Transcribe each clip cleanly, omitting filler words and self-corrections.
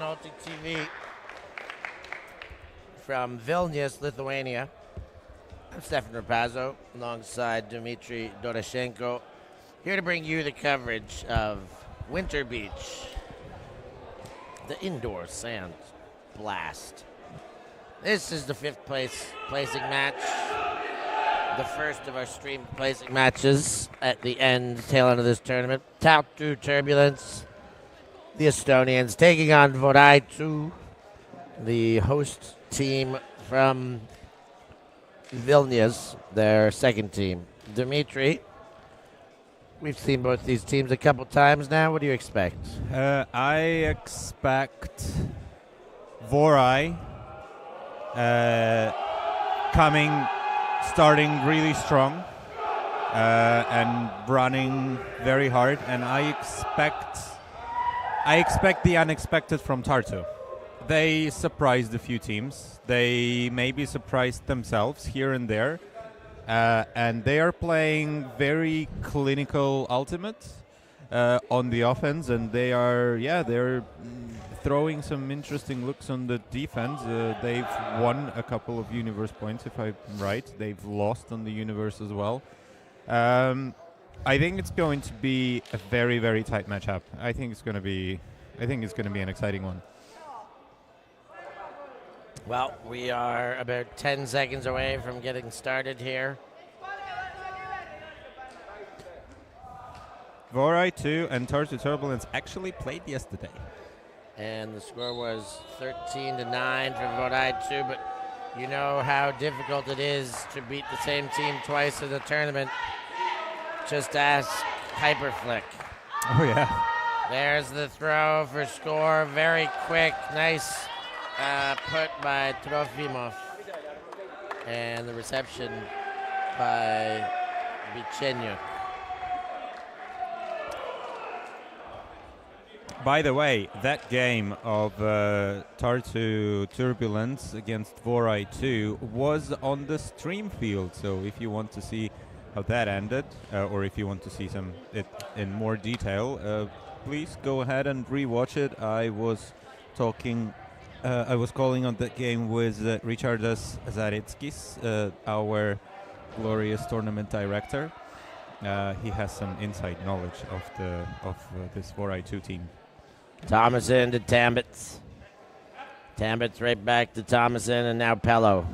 on ULTI.TV from Vilnius, Lithuania. I'm Stefan Rapazzo, alongside Dmitry Doroshenko, here to bring you the coverage of Winter Beach, the indoor sand blast. This is the fifth placing match, the first of our streamed placing matches at the tail end of this tournament. Tartu Turbulence, the Estonians, taking on Vorai 2, the host team from Vilnius, their second team. Dmitry, we've seen both these teams a couple times now. What do you expect? I expect Vorai starting really strong and running very hard, and I expect the unexpected from Tartu. They surprised a few teams. They maybe surprised themselves here and there. And they are playing very clinical ultimate on the offense, and they're throwing some interesting looks on the defense. They've won a couple of universe points, if I'm right. They've lost on the universe as well. I think it's going to be a very, very tight matchup. I think it's going to be an exciting one. Well, we are about 10 seconds away from getting started here. Vorai 2 and Tartu Turbulence actually played yesterday. And the score was 13-9 for Vorai 2, but you know how difficult it is to beat the same team twice in the tournament. Just ask Hyperflick. Oh, yeah. There's the throw for score. Very quick, nice put by Trofimov, and the reception by Bichenyuk. By the way, that game of Tartu Turbulence against Vorai 2 was on the stream field, so if you want to see how that ended, or if you want to see it in more detail, please go ahead and rewatch it. I was calling on that game with Richardas Zaretskis, our glorious tournament director. He has some inside knowledge of this Vorai 2 team. Thomason to Tambits. Tambits right back to Thomason, and now Pello.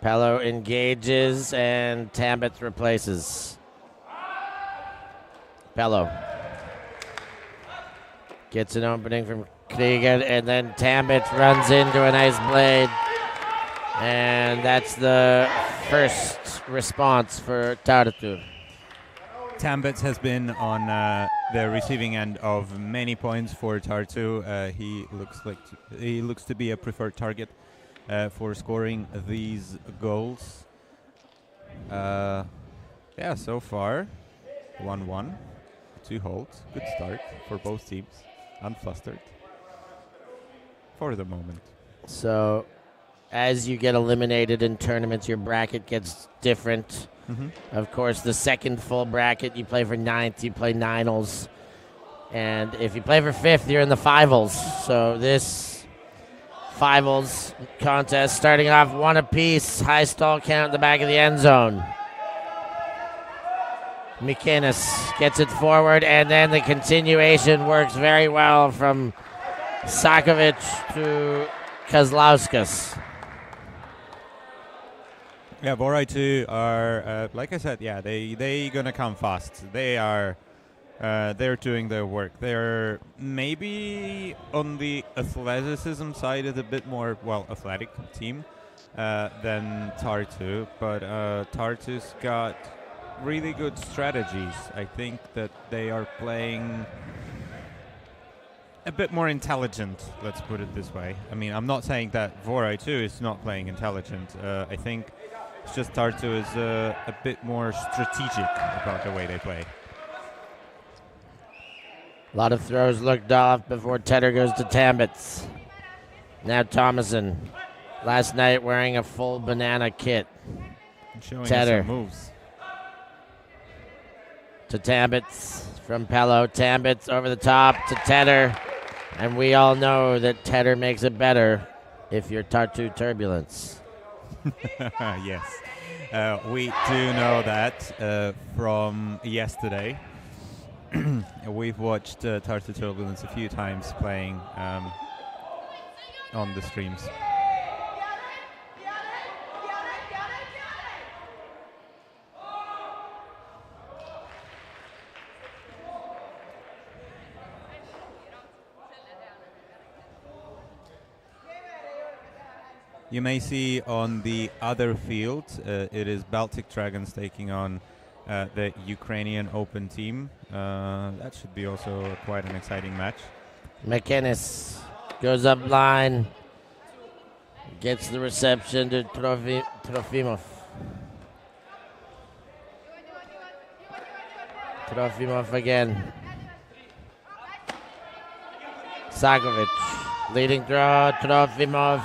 Pello engages, and Tambits replaces. Pello gets an opening from Krieger, and then Tambits runs into a nice blade. And that's the first response for Tartu. Tambits has been on the receiving end of many points for Tartu. He looks to be a preferred target for scoring these goals. So far 1-1, 2 holds. Good start for both teams. Unflustered for the moment. So, as you get eliminated in tournaments, your bracket gets different. Mm-hmm. Of course, the second full bracket, you play for 9th, you play 9als. And if you play for 5th, you're in the 5als. So this 5als contest starting off 1 apiece. High stall count in the back of the end zone. McInnes gets it forward, and then the continuation works very well from Sakovic to Kozlauskas. Yeah, Vorai 2 are, like I said, they gonna come fast. They're doing their work. They're maybe on the athleticism side is a bit more, athletic team than Tartu, but Tartu's got really good strategies. I think that they are playing a bit more intelligent, let's put it this way. I mean, I'm not saying that Vorai 2 is not playing intelligent. I think it's just Tartu is a bit more strategic about the way they play. A lot of throws looked off before Tedder goes to Tambits. Now Thomason. Last night wearing a full banana kit. Showing us Tedder. some moves. to Tambits from Pello. Tambits over the top to Tedder. And we all know that Tedder makes it better if you're Tartu Turbulence. Yes. We do know that from yesterday. We've watched Tartu Turbulence a few times playing on the streams. You may see on the other field, it is Baltic Dragons taking on the Ukrainian Open team. That should be also quite an exciting match. McInnes goes up line, gets the reception to Trofimov. Trofimov again. Sakovic leading throw, Trofimov.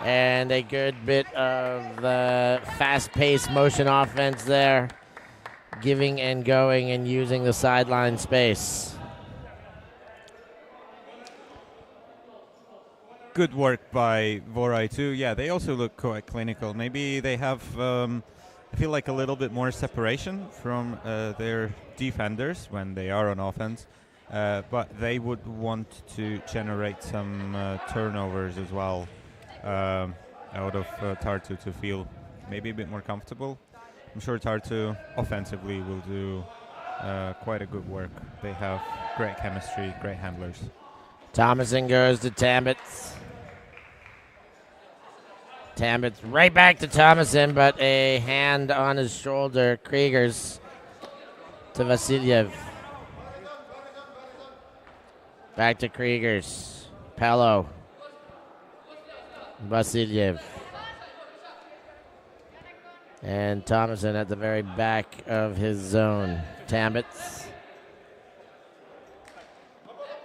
And a good bit of the fast-paced motion offense there, giving and going and using the sideline space. Good work by Vorai too. Yeah, they also look quite clinical. Maybe they have, I feel like, a little bit more separation from their defenders when they are on offense. But they would want to generate some turnovers as well. Out of Tartu to feel maybe a bit more comfortable. I'm sure Tartu offensively will do quite a good work. They have great chemistry, great handlers. Thomason goes to Tambits. Tambits right back to Thomason, but a hand on his shoulder. Kriegers to Vasilyev. Back to Kriegers. Pello. Vasilyev. And Thomason at the very back of his zone. Tambits.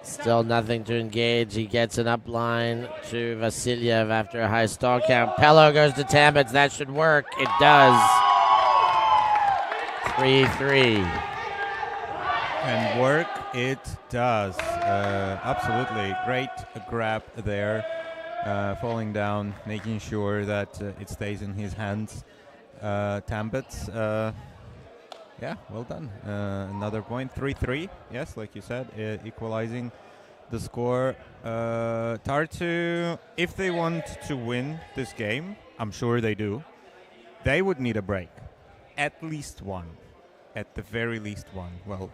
Still nothing to engage. He gets an up line to Vasilyev after a high stall count. Pello goes to Tambits. That should work. It does. 3-3. And work it does. Absolutely. Great grab there. Falling down, making sure that it stays in his hands. Tambits, yeah, well done. Another point, 3-3. Yes, like you said, equalizing the score. Tartu, if they want to win this game, I'm sure they do, they would need a break. At least one. At the very least one. Well,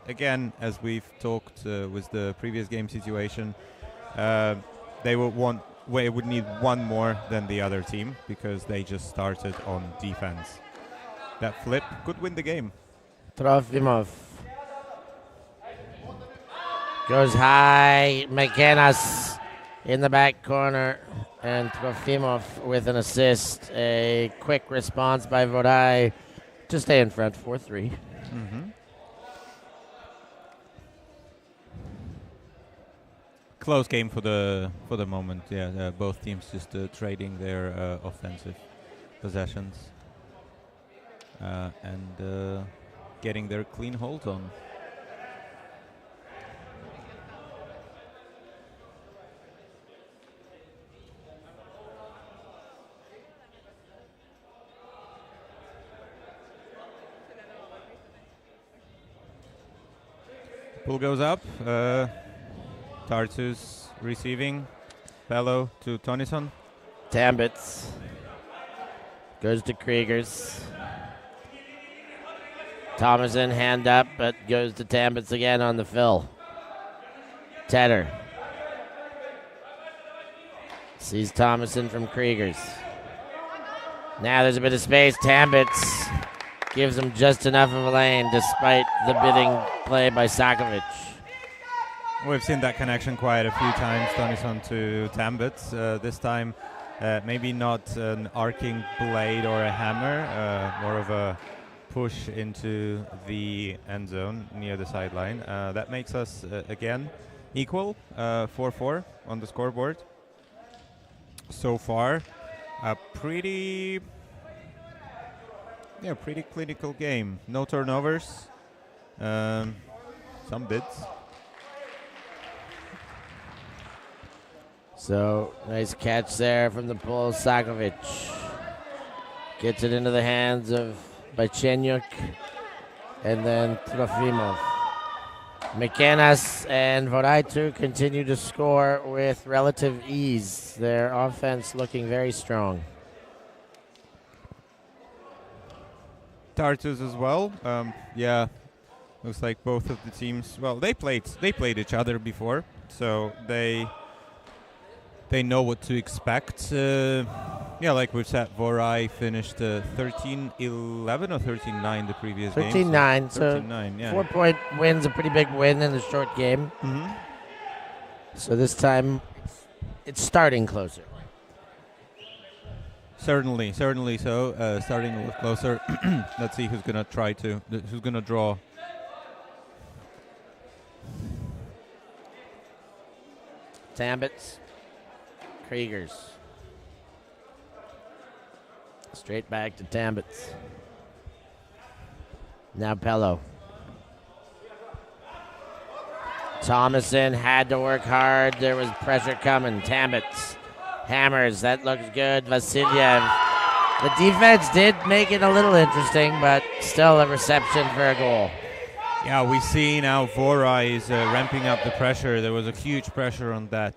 again, as we've talked with the previous game situation, they would need one more than the other team because they just started on defense. That flip could win the game. Trofimov goes high. McInnes in the back corner, and Trofimov with an assist. A quick response by Vorai to stay in front, 4-3. Mm-hmm. Close game for the moment. Yeah, both teams just trading their offensive possessions and getting their clean hold on. Pull goes up. Tartu's receiving. Pello to Tonison. Tambits goes to Kriegers. Thomason hand up, but goes to Tambits again on the fill. Tedder sees Thomason from Kriegers. Now there's a bit of space. Tambits gives him just enough of a lane despite the bidding play by Sakovic. We've seen that connection quite a few times, Tonison to Tambits. This time, maybe not an arcing blade or a hammer, more of a push into the end zone near the sideline. That makes us, again, equal, 4-4 on the scoreboard. So far, a pretty clinical game. No turnovers, Some bids. So, nice catch there from the pull. Sakovic gets it into the hands of Bychenyuk and then Trofimov. McKennas and Vorai too continue to score with relative ease. Their offense looking very strong. Tartus as well. Yeah, looks like both of the teams. Well, they played each other before, so they know what to expect. Yeah, like we've said, Vorai finished 13-11 or 13-9 the previous game. 13-9, so 13-9, yeah. 4-point win's a pretty big win in a short game. Mm-hmm. So this time it's starting closer. Certainly so. Starting a little closer. Let's see who's gonna who's gonna draw. Tambits, Kriegers. Straight back to Tambits. Now Pello. Thomason had to work hard. There was pressure coming. Tambits hammers. That looks good. Vasilyev. The defense did make it a little interesting, but still a reception for a goal. Yeah, we see now Vorai is ramping up the pressure. There was a huge pressure on that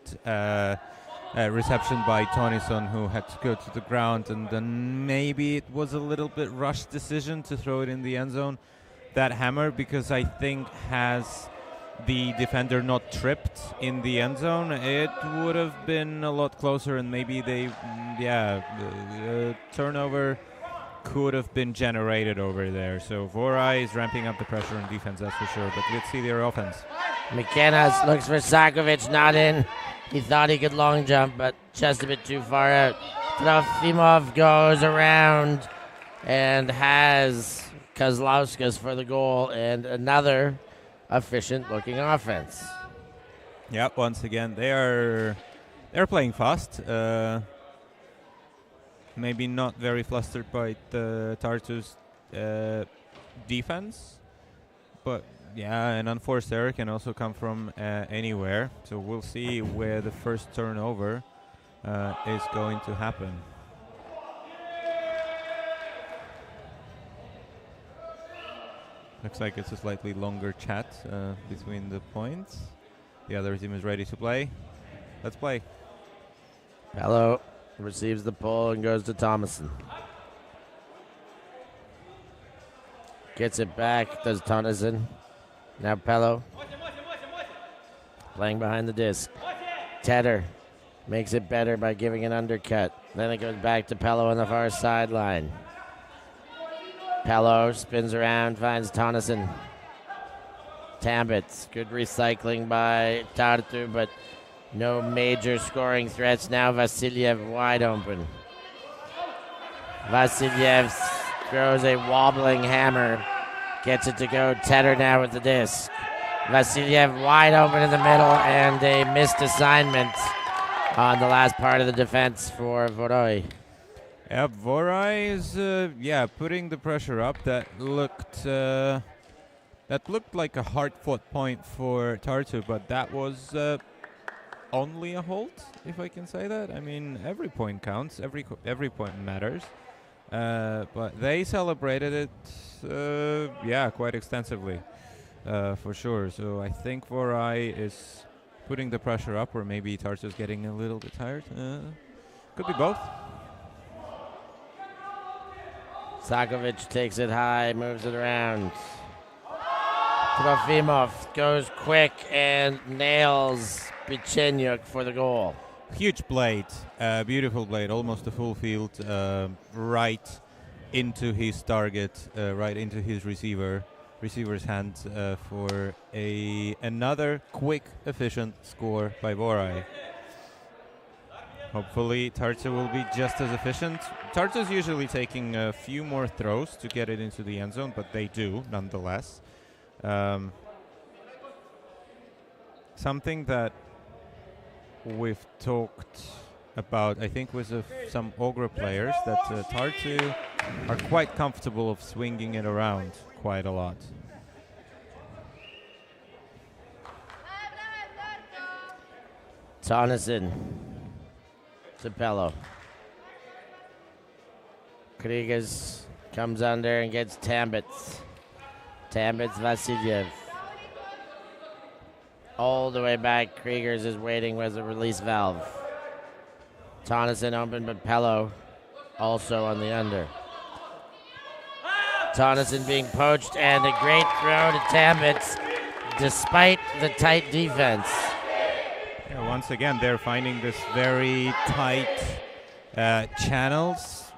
reception by Tonison, who had to go to the ground, and then maybe it was a little bit rushed decision to throw it in the end zone. That hammer, because I think has the defender not tripped in the end zone, it would have been a lot closer, and maybe the turnover could have been generated over there. So Vorai is ramping up the pressure on defense, that's for sure. But let's see their offense. McKenna looks for Sakovic, not in. He thought he could long jump, but just a bit too far out. Trofimov goes around and has Kozlauskas for the goal, and another efficient-looking offense. Yeah, once again, they're playing fast. Maybe not very flustered by the Tartu's defense, but yeah, an unforced error can also come from anywhere. So we'll see where the first turnover is going to happen. Looks like it's a slightly longer chat between the points. The other team is ready to play. Let's play. Pello receives the pull and goes to Thomason. Gets it back, does Tonison. Now Pello. Playing behind the disc. Tedder makes it better by giving an undercut. Then it goes back to Pello on the far sideline. Pello spins around, finds Tonison. Tambits, good recycling by Tartu, but no major scoring threats. Now Vasilyev wide open. Vasilyev throws a wobbling hammer. Gets it to go. Tedder now with the disc. Vasilyev wide open in the middle, and a missed assignment on the last part of the defense for Vorai. Yeah, Vorai is putting the pressure up. That looked like a hard-fought point for Tartu, but that was only a hold, if I can say that. I mean, every point counts. Every point matters. But they celebrated it, quite extensively, for sure. So I think Vorai is putting the pressure up, or maybe Tartu's getting a little bit tired. Could be both. Sakovic takes it high, moves it around. Trofimov goes quick and nails Bychenyuk for the goal. Huge blade, beautiful blade, almost a full field, right into his target, right into his receiver's hands for another quick, efficient score by Vorai. Hopefully Tartu will be just as efficient. Tartu's usually taking a few more throws to get it into the end zone, but they do nonetheless. Something that we've talked about, I think, with some Ogre players, that Tartu are quite comfortable of swinging it around quite a lot. Tonneson. Sapello. Kriegers comes under and gets Tambits. Tambits, Vasilyev. All the way back, Kriegers is waiting with a release valve. Tonneson open, but Pello also on the under. Tonneson being poached, and a great throw to Tambits, despite the tight defense. Yeah, once again, they're finding this very tight channels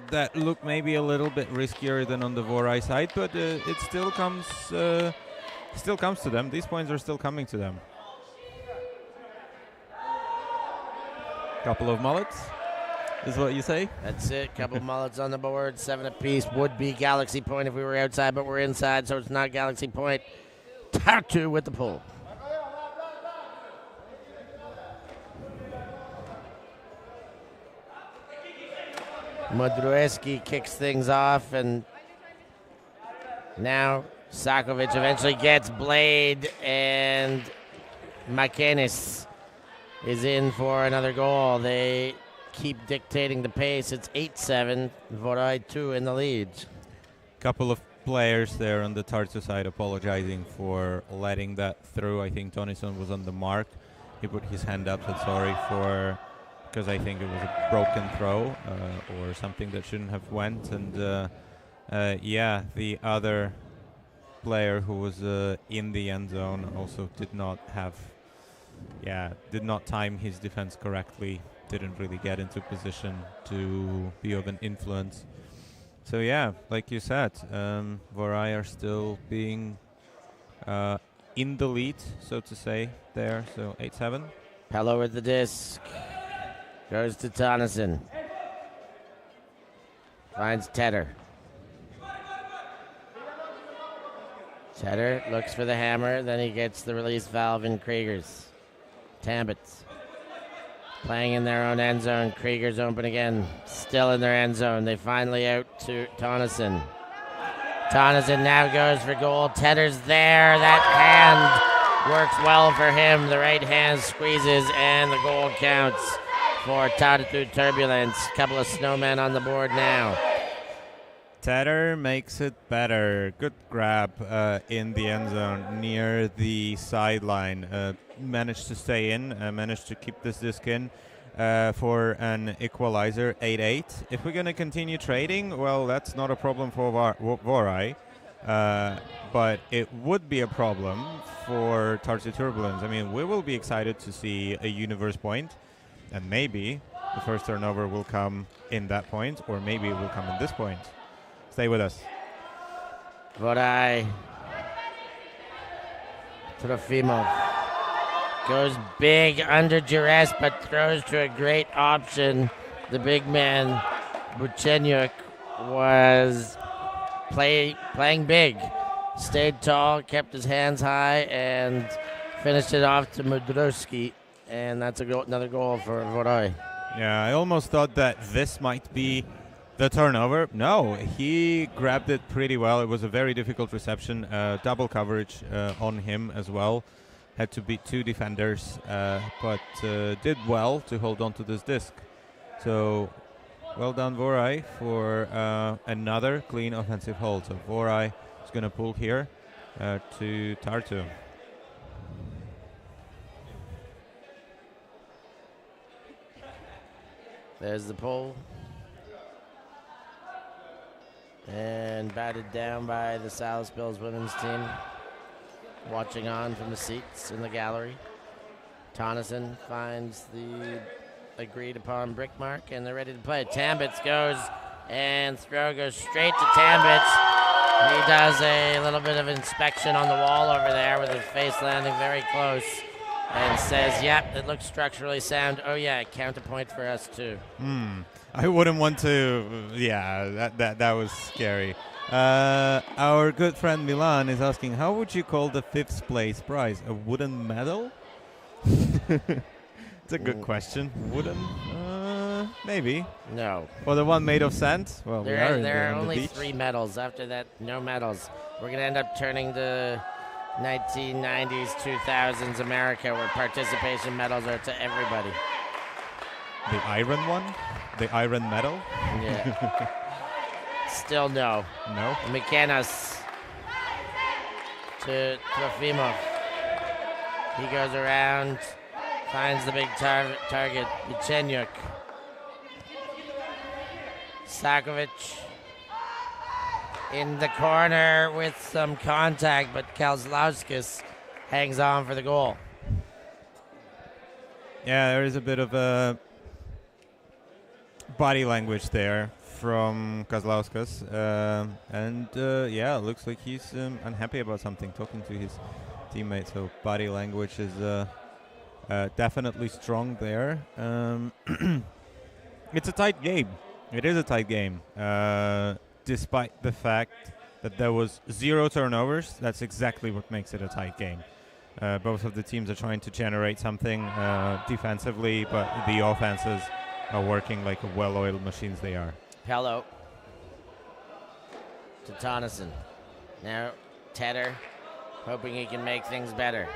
that look maybe a little bit riskier than on the Vorai side, but it still comes to them. These points are still coming to them. Couple of mullets is what you say? That's it. Couple mullets on the board. 7 apiece. Would be Galaxy point if we were outside, but we're inside, so it's not Galaxy point. Tartu with the pull. Modrueski kicks things off, and now Sakovic eventually gets Blade, and Makenis is in for another goal. They keep dictating the pace. It's 8-7. Vorai 2 in the lead. Couple of players there on the Tartu side apologizing for letting that through. I think Tonison was on the mark. He put his hand up, said sorry because I think it was a broken throw or something that shouldn't have went. And the other player who was in the end zone also did not time his defense correctly, didn't really get into position to be of an influence. So yeah, like you said, Vorai are still being in the lead, so to say, there. So 8-7. Pello with the disc. Goes to Tonneson. Finds Tedder. Tedder looks for the hammer, then he gets the release valve in Kriegers. Tambits playing in their own end zone. Kriegers open again, still in their end zone. They finally out to Tonneson. Tonneson now goes for goal. Tedder's there. That hand works well for him. The right hand squeezes, and the goal counts for Tartu Turbulence. Couple of snowmen on the board now. Tedder makes it better. Good grab in the end zone near the sideline. Managed to stay in, managed to keep this disc in for an equalizer, 8-8. If we're going to continue trading, well, that's not a problem for Vorai, but it would be a problem for Tartu Turbulence. I mean, we will be excited to see a universe point, and maybe the first turnover will come in that point, or maybe it will come in this point. Stay with us. Vorai. Trofimov goes big under duress, but throws to a great option. The big man, Buchenyuk, was playing big. Stayed tall, kept his hands high, and finished it off to Mudrowski. And that's another goal for Vorai. Yeah, I almost thought that this might be the turnover. No, he grabbed it pretty well. It was a very difficult reception. Double coverage on him as well. Had to beat 2 defenders, but did well to hold on to this disc. So, well done, Vorai, for another clean offensive hold. So Vorai is going to pull here to Tartu. There's the pull. And batted down by the Salisbury's women's team. Watching on from the seats in the gallery. Tonneson finds the agreed upon brick mark, and they're ready to play. Tambits goes, and throw goes straight to Tambits. He does a little bit of inspection on the wall over there with his face landing very close, and says, yep, it looks structurally sound. Oh yeah, counterpoint for us too. I wouldn't want to. Yeah, that was scary. Our good friend Milan is asking, how would you call the 5th place prize? A wooden medal? It's a good question. Wooden? Maybe. No. Or the one made of sand? Well, there are on only the beach. 3 medals. After that, no medals. We're going to end up turning the 1990s, 2000s America, where participation medals are to everybody. The iron one? The iron medal? Yeah. Still no. No? McKenna's to Trofimov. He goes around, finds the big target, Vichenyuk. Sakovic in the corner with some contact, but Kalzlauskas hangs on for the goal. Yeah, there is a bit of a body language there from Kozlauskas. Yeah, it looks like he's unhappy about something, talking to his teammates. So body language is definitely strong there. It's a tight game. It is a tight game. Despite the fact that there was 0 turnovers, that's exactly what makes it a tight game. Both of the teams are trying to generate something defensively, but the offenses are working like well-oiled machines they are. Pello to Tonneson. Now Tedder, hoping he can make things better.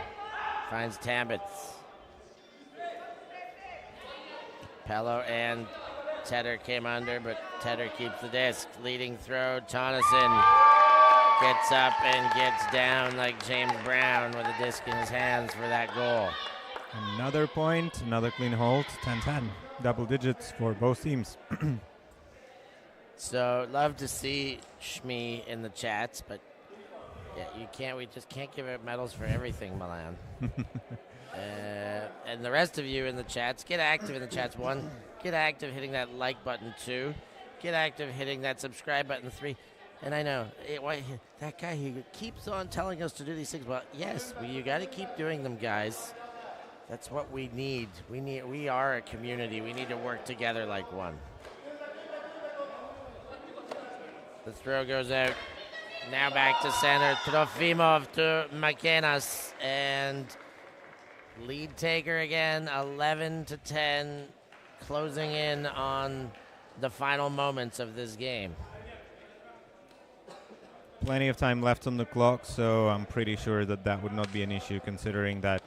Finds Tambits. Pello and Tedder came under, but Tedder keeps the disc. Leading throw, Tonneson gets up and gets down like James Brown with a disc in his hands for that goal. Another point, another clean hold, 10-10. Double digits for both teams. So love to see Shmi in the chats, but yeah, we just can't give out medals for everything, Milan. And the rest of you in the chats, get active in the chats. 1, get active hitting that like button. 2, get active hitting that subscribe button. 3, and I know that guy, he keeps on telling us to do these things. Well, yes, you got to keep doing them, guys. That's what we need. We are a community. We need to work together like one. The throw goes out. Now back to center. Trofimov to McKennas, and lead taker again, 11-10, closing in on the final moments of this game. Plenty of time left on the clock, so I'm pretty sure that would not be an issue, considering that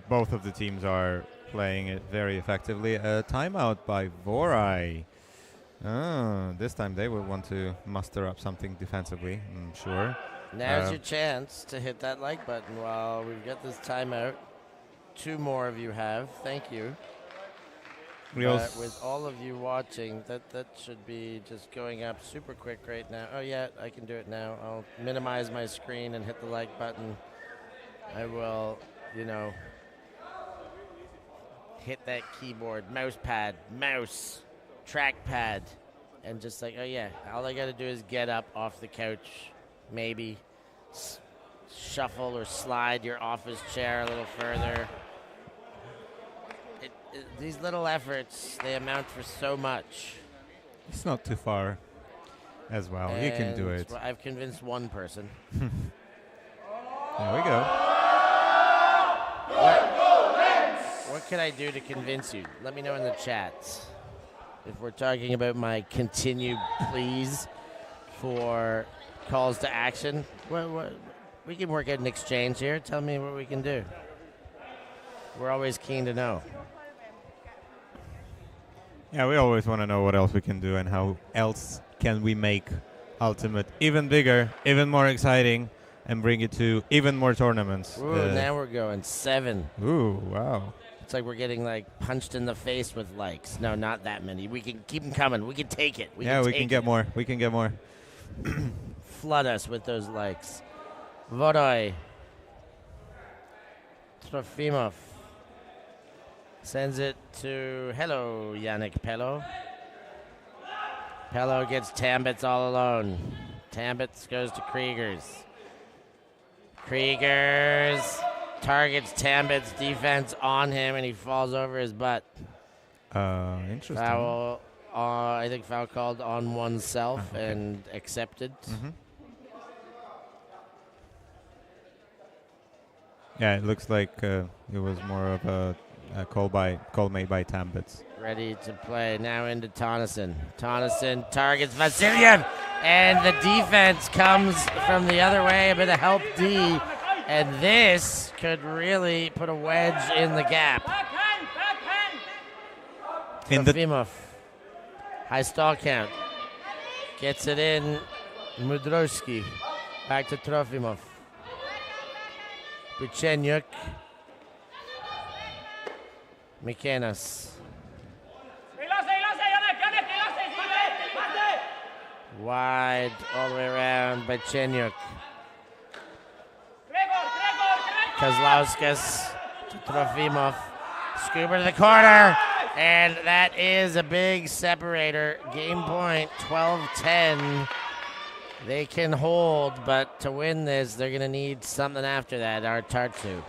both of the teams are playing it very effectively. A timeout by Vorai. This time they will want to muster up something defensively, I'm sure. Now's your chance to hit that like button while we've got this timeout. 2 more of you have. Thank you. With all of you watching, that should be just going up super quick right now. Oh, yeah, I can do it now. I'll minimize my screen and hit the like button. I will, hit that keyboard, mouse, trackpad, and just like, oh, yeah, all I got to do is get up off the couch, maybe shuffle or slide your office chair a little further. These little efforts, they amount for so much. It's not too far as well. And you can do it. I've convinced one person. There we go. What can I do to convince you? Let me know in the chats. If we're talking about my continued pleas for calls to action, we can work out an exchange here. Tell me what we can do. We're always keen to know. Yeah, we always want to know what else we can do and how else can we make Ultimate even bigger, even more exciting, and bring it to even more tournaments. Ooh, now we're going 7. Ooh, wow. It's like we're getting punched in the face with likes. No, not that many. We can keep them coming. We can take it. We can get more. We can get more. Flood us with those likes. Vorai. Trofimov. Sends it to, hello, Yannick Pello. Pello gets Tambits all alone. Tambits goes to Kriegers. Kriegers targets Tambits' defense on him, and he falls over his butt. Interesting. Foul, I think foul called on oneself and accepted. Mm-hmm. Yeah, it looks like it was more of a call made by Tambits. Ready to play now into Tonneson. Tonneson targets Vasilyev, and the defense comes from the other way. A bit of help D, And this could really put a wedge in the gap. Trofimov. High stall count. Gets it in. Mudrowski. Back to Trofimov. Buchenyuk. Mikenas. Wide all the way around by Chenyuk. Kozlauskas to Trofimov. Scuba to the corner. And that is a big separator. Game point, 12-10. They can hold, but to win this, they're going to need something after that, our Tartu.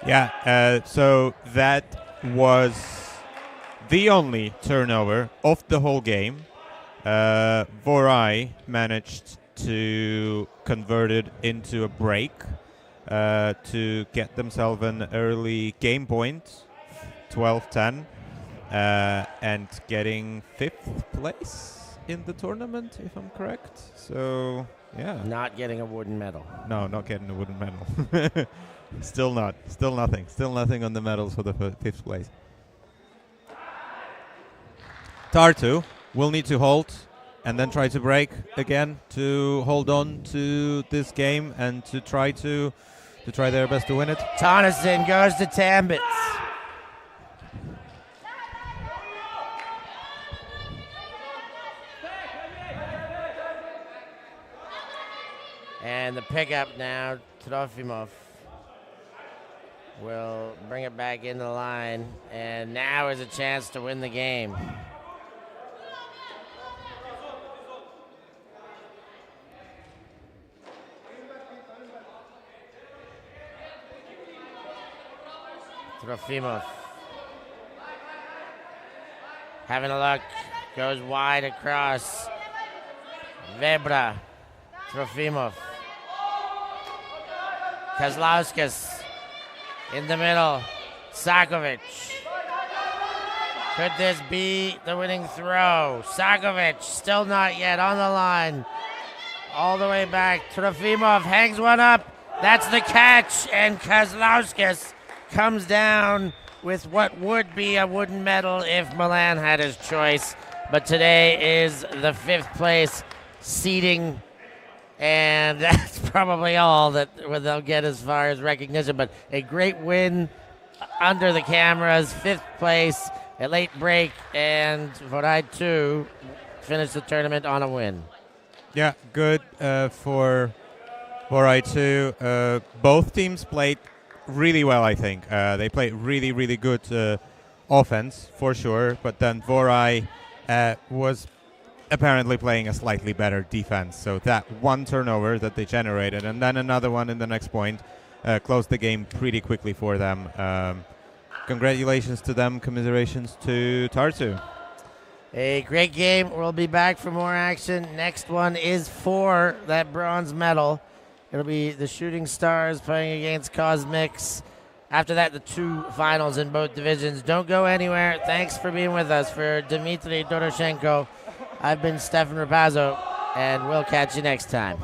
Yeah, so that was the only turnover of the whole game. Vorai managed to convert it into a break to get themselves an early game point, 12-10, and getting 5th place in the tournament, if I'm correct. So, yeah. Not getting a wooden medal. No, not getting a wooden medal. Still not. Still nothing. Still nothing on the medals for the 5th place. Tartu will need to hold and then try to break again to hold on to this game and to try their best to win it. Tonneson goes to Tambits. And the pickup now, Trofimov will bring it back into the line. And now is a chance to win the game. Trofimov. Having a look. Goes wide across. Vebra. Trofimov. Kozlauskas in the middle. Sakovic. Could this be the winning throw? Sakovic still not yet on the line. All the way back. Trofimov hangs one up. That's the catch. And Kozlauskas comes down with what would be a wooden medal if Milan had his choice. But today is the 5th place seeding. And that's probably all that they'll get as far as recognition. But a great win under the cameras, 5th place, a late break, and Vorai 2 finished the tournament on a win. Yeah, good for Vorai 2. Both teams played really well, I think. They played really, really good offense, for sure. But then Vorai was apparently playing a slightly better defense. So that one turnover that they generated and then another one in the next point closed the game pretty quickly for them. Congratulations to them. Commiserations to Tartu. A great game. We'll be back for more action. Next one is for that bronze medal. It'll be the Shooting Stars playing against Cosmics. After that, the 2 finals in both divisions. Don't go anywhere. Thanks for being with us. For Dmitry Doroshenko, I've been Stefan Rapazzo, and we'll catch you next time.